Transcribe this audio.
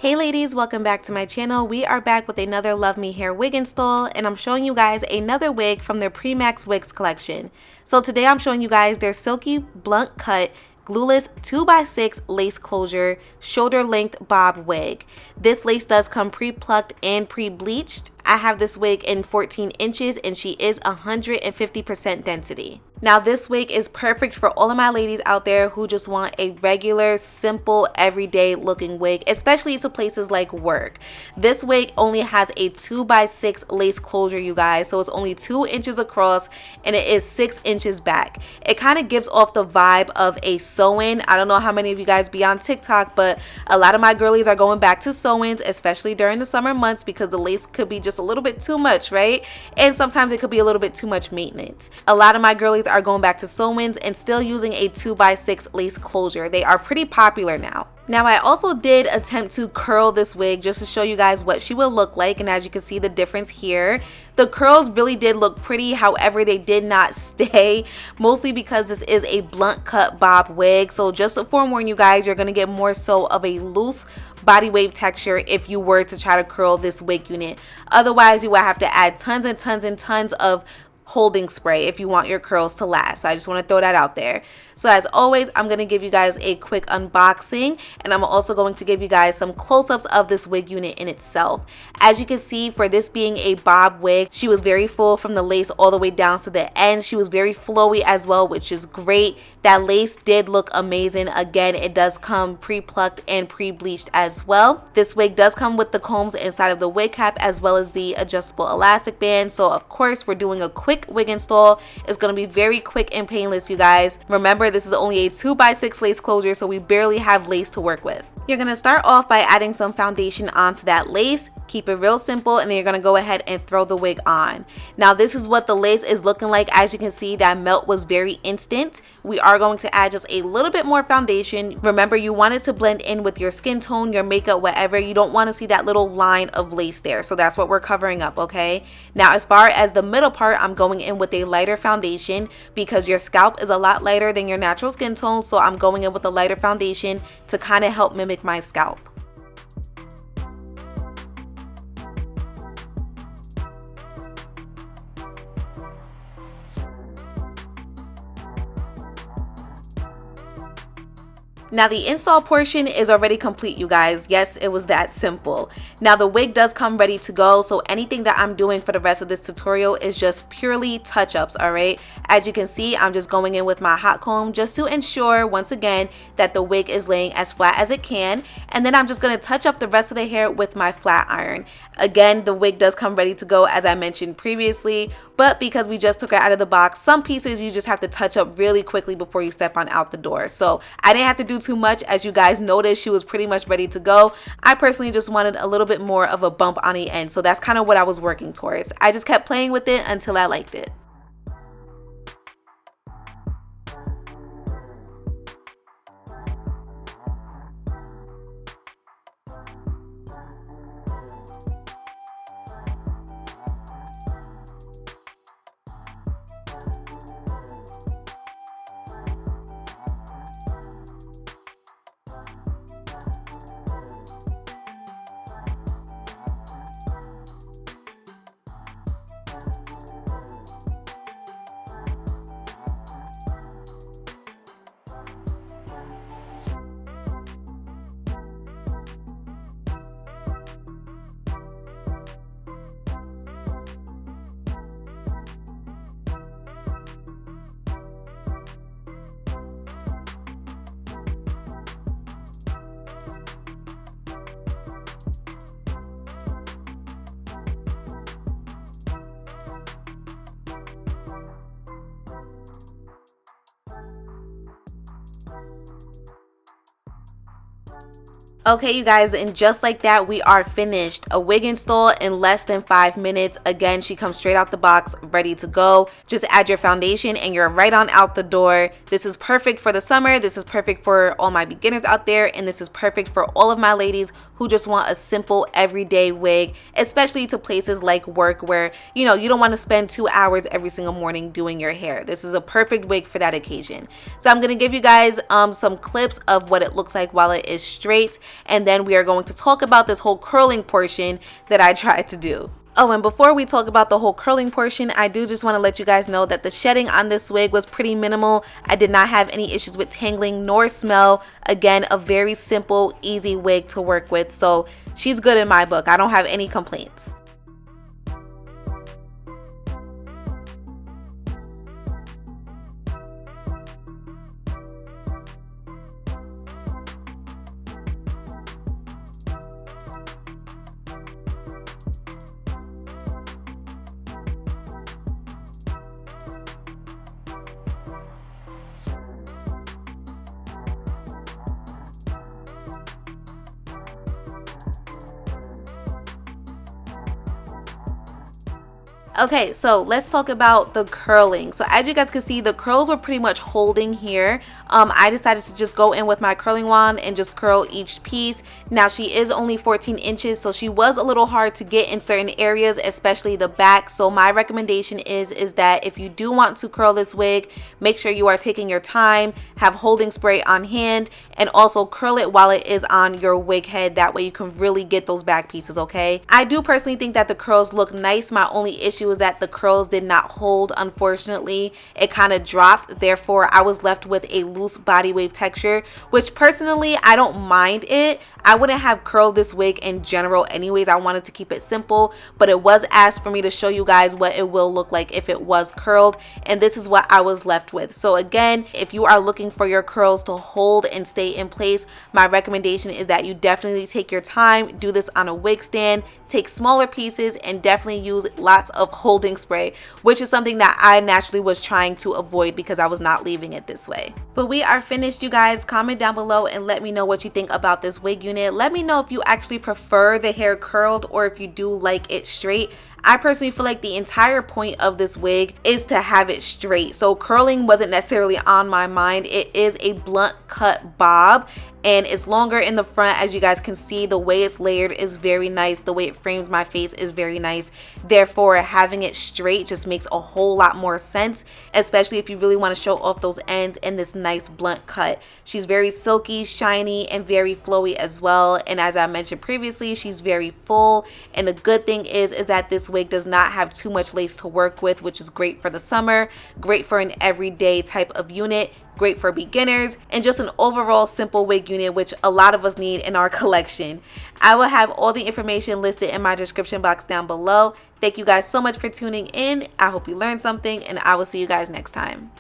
Hey ladies, welcome back to my channel. We are back with another Luvme hair wig install, and I'm showing you guys another wig from their PreMax wigs collection. So today I'm showing you guys their Silky blunt cut glueless 2x6 lace closure shoulder length bob wig. This lace does come pre-plucked and pre-bleached. I have this wig in 14 inches and she is 150% density. Now this wig is perfect for all of my ladies out there who just want a regular, simple, everyday looking wig, especially to places like work. This wig only has a 2x6 lace closure, you guys, so it's only 2 inches across and it is 6 inches back. It kind of gives off the vibe of a sew-in. I don't know how many of you guys be on TikTok, but a lot of my girlies are going back to sew-ins, especially during the summer months, because the lace could be just a little bit too much, right? And sometimes it could be a little bit too much maintenance. A lot of my girlies are going back to sew-ins and still using a 2x6 lace closure. They are pretty popular now. Now I also did attempt to curl this wig just to show you guys what she will look like, and as you can see the difference here, the curls really did look pretty. However, they did not stay, mostly because this is a blunt cut bob wig. So just to forewarn you guys, you're going to get more so of a loose body wave texture if you were to try to curl this wig unit. Otherwise, you will have to add tons and tons and tons of holding spray if you want your curls to last. So I just want to throw that out there. So as always, I'm going to give you guys a quick unboxing, and I'm also going to give you guys some close-ups of this wig unit in itself. As you can see, for this being a bob wig, she was very full from the lace all the way down to the end. She was very flowy as well, which is great. That lace did look amazing. Again, it does come pre-plucked and pre-bleached as well. This wig does come with the combs inside of the wig cap as well as the adjustable elastic band. So of course, we're doing a quick wig install. It's going to be very quick and painless, you guys. Remember, this is only a 2x6 lace closure, so we barely have lace to work with. You're going to start off by adding some foundation onto that lace. Keep it real simple, and then you're going to go ahead and throw the wig on. Now this is what the lace is looking like. As you can see, that melt was very instant. We are going to add just a little bit more foundation. Remember, you want it to blend in with your skin tone, your makeup, whatever. You don't want to see that little line of lace there, so that's what we're covering up, okay? Now as far as the middle part, I'm going in with a lighter foundation because your scalp is a lot lighter than your natural skin tone, so I'm going in with a lighter foundation to kind of help mimic my scalp. Now the install portion is already complete, you guys. Yes, it was that simple. Now the wig does come ready to go, so anything that I'm doing for the rest of this tutorial is just purely touch-ups, all right? As you can see, I'm just going in with my hot comb just to ensure, once again, that the wig is laying as flat as it can, and then I'm just going to touch up the rest of the hair with my flat iron. Again, the wig does come ready to go, as I mentioned previously, but because we just took it out of the box, some pieces you just have to touch up really quickly before you step on out the door. So I didn't have to do too much. As you guys noticed, she was pretty much ready to go. I personally just wanted a little bit more of a bump on the end, so that's kind of what I was working towards. I just kept playing with it until I liked it. Okay, you guys, and just like that, we are finished. A wig install in less than 5 minutes. Again, she comes straight out the box, ready to go. Just add your foundation and you're right on out the door. This is perfect for the summer. This is perfect for all my beginners out there, and this is perfect for all of my ladies who just want a simple everyday wig, especially to places like work where, you know, you don't want to spend 2 hours every single morning doing your hair. This is a perfect wig for that occasion. So I'm going to give you guys some clips of what it looks like while it is straight. and then we are going to talk about this whole curling portion that I tried to do. Oh, and before we talk about the whole curling portion, I do just want to let you guys know that the shedding on this wig was pretty minimal. I did not have any issues with tangling nor smell. Again, a very simple, easy wig to work with. So she's good in my book. I don't have any complaints. Okay, so let's talk about the curling. So as you guys can see, the curls were pretty much holding here. I decided to just go in with my curling wand and just curl each piece. Now she is only 14 inches, so she was a little hard to get in certain areas, especially the back. So my recommendation is that if you do want to curl this wig, make sure you are taking your time, have holding spray on hand, and also curl it while it is on your wig head. That way you can really get those back pieces, okay? I do personally think that the curls look nice. My only issue is that the curls did not hold, unfortunately. It kind of dropped, therefore I was left with a loose body wave texture, which personally I don't mind it. I wouldn't have curled this wig in general anyways. I wanted to keep it simple, but it was asked for me to show you guys what it will look like if it was curled, and this is what I was left with. So again, if you are looking for your curls to hold and stay in place, my recommendation is that you definitely take your time, do this on a wig stand, take smaller pieces, and definitely use lots of holding spray, which is something that I naturally was trying to avoid because I was not leaving it this way. But we are finished, you guys. Comment down below and let me know what you think about this wig unit. Let me know if you actually prefer the hair curled or if you do like it straight. I personally feel like the entire point of this wig is to have it straight, so curling wasn't necessarily on my mind. It is a blunt cut bob, and it's longer in the front. As you guys can see, the way it's layered is very nice. The way it frames my face is very nice. Therefore, having it straight just makes a whole lot more sense, especially if you really want to show off those ends in this nice blunt cut. She's very silky, shiny, and very flowy as well. And as I mentioned previously, she's very full. And the good thing is that this wig does not have too much lace to work with, which is great for the summer, great for an everyday type of unit, great for beginners, and just an overall simple wig unit, which a lot of us need in our collection. I will have all the information listed in my description box down below. Thank you guys so much for tuning in. I hope you learned something, and I will see you guys next time.